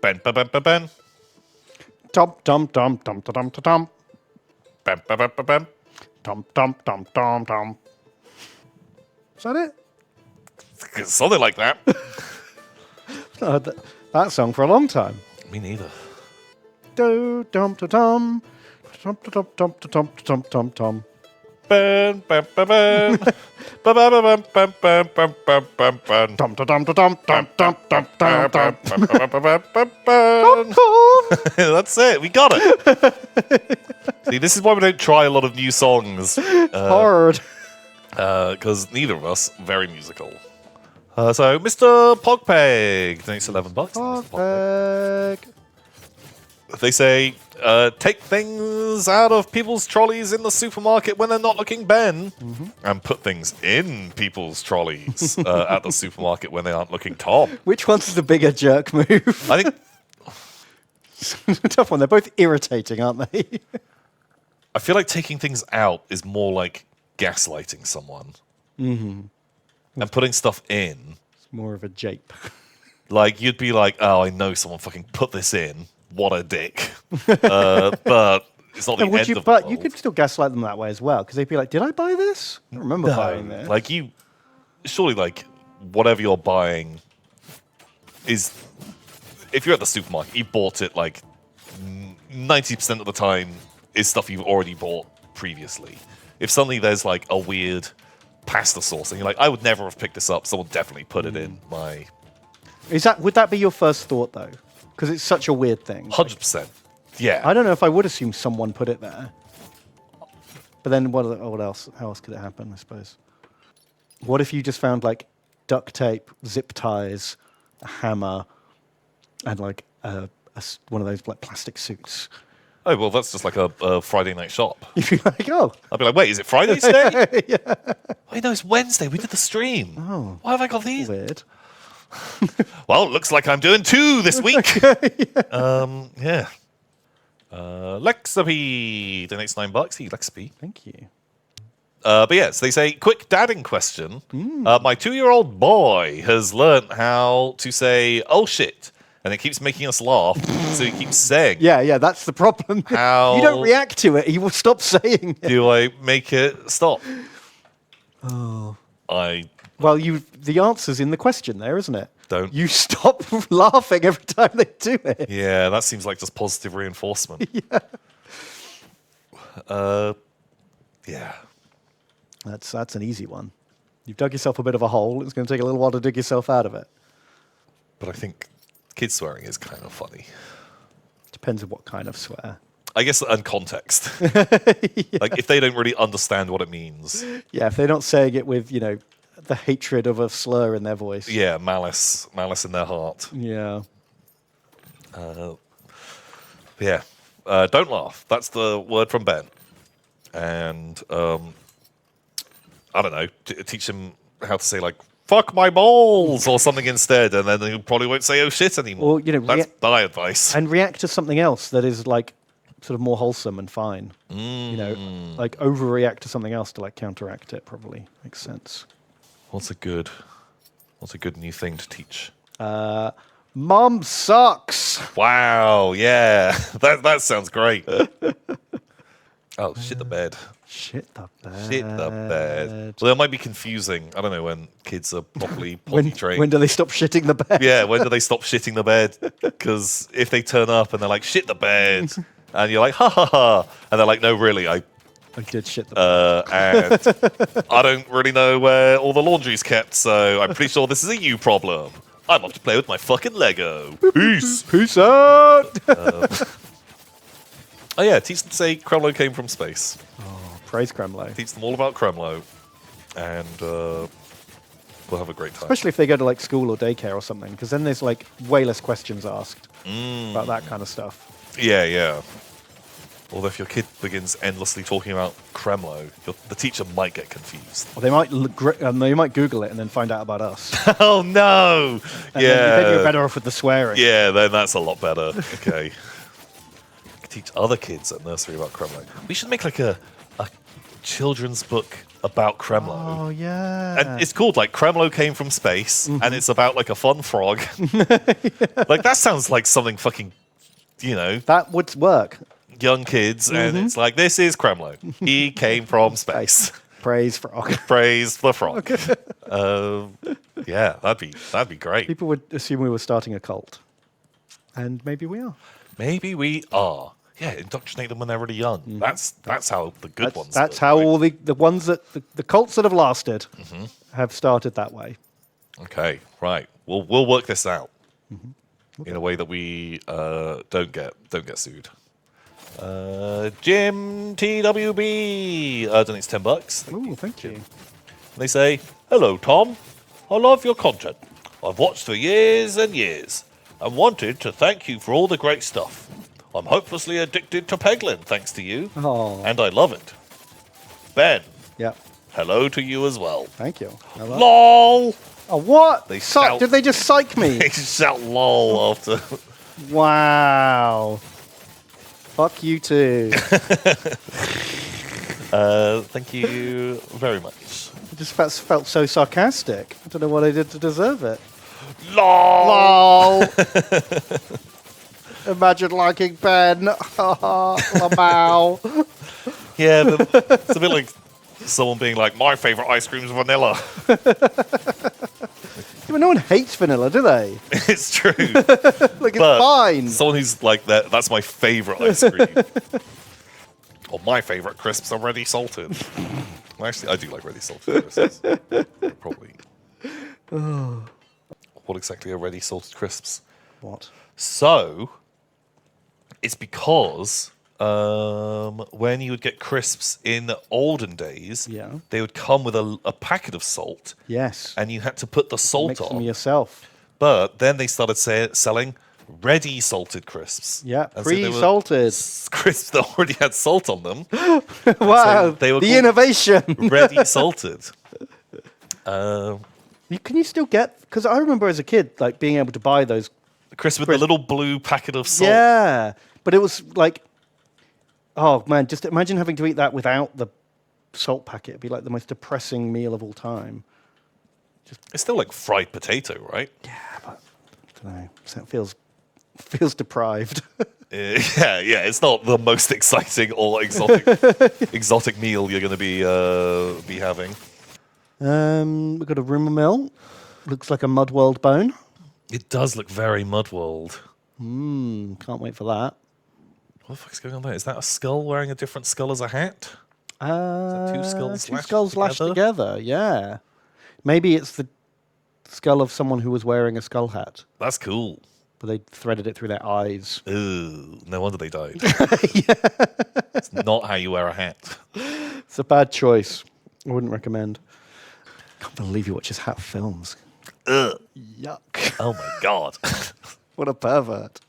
Ben, ben, ben, ben, ben. Dum dum dum dum dum dum dum. Ben, ben, ben, ben, ben. Dum dum dum dum dum. Is that it? Something like that. I've not heard that song for a long time. Me neither. Do dum dum dum dum dum dum dum dum dum dum. Ben, ben, ben, ben. Ben, ben, ben, ben, ben, ben, ben, ben, ben. Dum dum dum dum dum dum dum dum dum. That's it. We got it. See, this is why we don't try a lot of new songs. Hard. Because neither of us are very musical. So, Mr. Pogpeg, thanks $11. Mr. Pogpeg. They say, take things out of people's trolleys in the supermarket when they're not looking Ben, and put things in people's trolleys at the supermarket when they aren't looking Tom. Which one's the bigger jerk move? I think Tough one. They're both irritating, aren't they? I feel like taking things out is more like gaslighting someone. And putting stuff in. It's more of a jape. Like, you'd be like, oh, I know someone fucking put this in. What a dick. But it's not the end of the world. You could still gaslight them that way as well, because they'd be like, did I buy this? I don't remember buying this. Like, surely, like, whatever you're buying is, if you're at the supermarket, you bought it, like, 90% of the time is stuff you've already bought previously. If suddenly there's, like, a weird pasta sauce, and you're like, I would never have picked this up, someone definitely put it in my... Would that be your first thought, though? Because it's such a weird thing. 100%. Yeah. I don't know if I would assume someone put it there. But then what else? How else could it happen, I suppose? What if you just found, like, duct tape, zip ties, a hammer, and, like, one of those, like, plastic suits? Oh, well, that's just like a Friday night shop. You'd be like, oh. I'd be like, wait, is it Friday today? Yeah. Wait, no, it's Wednesday. We did the stream. Oh. Why have I got these? Weird. Well, it looks like I'm doing 2 this week. Yeah. Lexapy donates $9. Hey, Lexapy. Thank you. But yes, they say, quick dadding question. My 2-year-old boy has learnt how to say, oh shit. And it keeps making us laugh, so he keeps saying. Yeah, that's the problem. How you don't react to it, he will stop saying it. do I make it stop? Oh. Well, the answer's in the question there, isn't it? Don't. You stop laughing every time they do it. Yeah, that seems like just positive reinforcement. Yeah. Yeah. That's an easy one. You've dug yourself a bit of a hole. It's going to take a little while to dig yourself out of it. But I think kid swearing is kind of funny. Depends on what kind of swear. I guess, and context. Yeah. Like, if they don't really understand what it means. Yeah, if they're not saying it with, the hatred of a slur in their voice. Yeah, malice in their heart. Yeah. Yeah. Don't laugh. That's the word from Ben. And, I don't know, teach him how to say, like, fuck my balls or something instead, and then he probably won't say oh shit anymore. Or, that's my advice. And react to something else that is, like, sort of more wholesome and fine. Like overreact to something else to, like, counteract it, probably. Makes sense. What's a good new thing to teach? Mom sucks. Wow, yeah. That sounds great. Oh, shit the bed. Shit the bed. Shit the bed. Well, that might be confusing. I don't know when kids are properly potty trained. When do they stop shitting the bed? Yeah, when do they stop shitting the bed? Because if they turn up and they're like, shit the bed, and you're like, ha ha ha, and they're like, no, really, I did shit the bed. And I don't really know where all the laundry's kept, so I'm pretty sure this is a you problem. I'm off to play with my fucking Lego. Peace. Peace out. Oh yeah, teach them to say Kremlo came from space. Oh, praise Kremlo. Teach them all about Kremlo, and we'll have a great time. Especially if they go to like school or daycare or something, because then there's like way less questions asked about that kind of stuff. Yeah, yeah. Although if your kid begins endlessly talking about Kremlo, the teacher might get confused. Or they might Google it and then find out about us. Oh no! And yeah. then you're better off with the swearing. Yeah, then that's a lot better. Okay. Teach other kids at nursery about Kremlo. We should make like a children's book about Kremlo. Oh, yeah. And it's called like Kremlo Came from Space, and it's about like a fun frog. Like that sounds like something fucking, That would work. young kids, and it's like, this is Kremlo. He came from space. Praise frog. Praise the frog. Yeah, that'd be great. People would assume we were starting a cult. And maybe we are. Maybe we are. Yeah, indoctrinate them when they're really young. That's how the good ones. That's look, how right? all the ones that the cults that have lasted have started that way. Okay, right. We'll work this out in a way that we don't get sued. Jim TWB donates $10. Ooh, thank you. They say, "Hello, Tom. I love your content. I've watched for years and years, and wanted to thank you for all the great stuff. I'm hopelessly addicted to Peglin, thanks to you, Oh, and I love it. Ben, yeah. hello to you as well. Thank you. LOL." Oh, what? They shout- Did they just psych me? They shout "lol" after. Wow. Fuck you too. Thank you very much. I just felt so sarcastic. I don't know what I did to deserve it. LOL. Lol. Imagine liking Ben. Lamau. Yeah, but it's a bit like someone being like, "My favorite ice cream is vanilla." Yeah, but no one hates vanilla, do they? It's true. Like, it's But fine. someone who's like that, that's my favorite ice cream. Or my favorite crisps are ready salted. Well, actually, I do like ready salted crisps. Probably. What exactly are ready salted crisps? What? So, it's because when you would get crisps in the olden days, Yeah. they would come with a packet of salt, Yes. and you had to put the salt Mix them on. yourself. But then they started selling ready salted crisps. Yeah, And so they were pre-salted. crisps that already had salt on them. Wow, they were the called- innovation. Ready salted. Can you still get? Because I remember as a kid, like being able to buy those. Crisp with a little blue packet of salt. Yeah, but it was like, oh man, just imagine having to eat that without the salt packet. It'd be like the most depressing meal of all time. It's still like fried potato, right? I don't know. So it feels deprived. Yeah. It's not the most exciting or exotic meal you're going to be having. We've got a rumour mill. Looks like a Mudworld bone. It does look very Mudworld. Can't wait for that. What the fuck's going on there? Is that a skull wearing a different skull as a hat? two skulls lashed together. Yeah. Maybe it's the skull of someone who was wearing a skull hat, That's cool. but they threaded it through their eyes. Ooh, no wonder they died. It's not how you wear a hat. It's a bad choice. I wouldn't recommend. Can't believe you watch his hat films. Ugh. Yuck. Oh my god. What a pervert.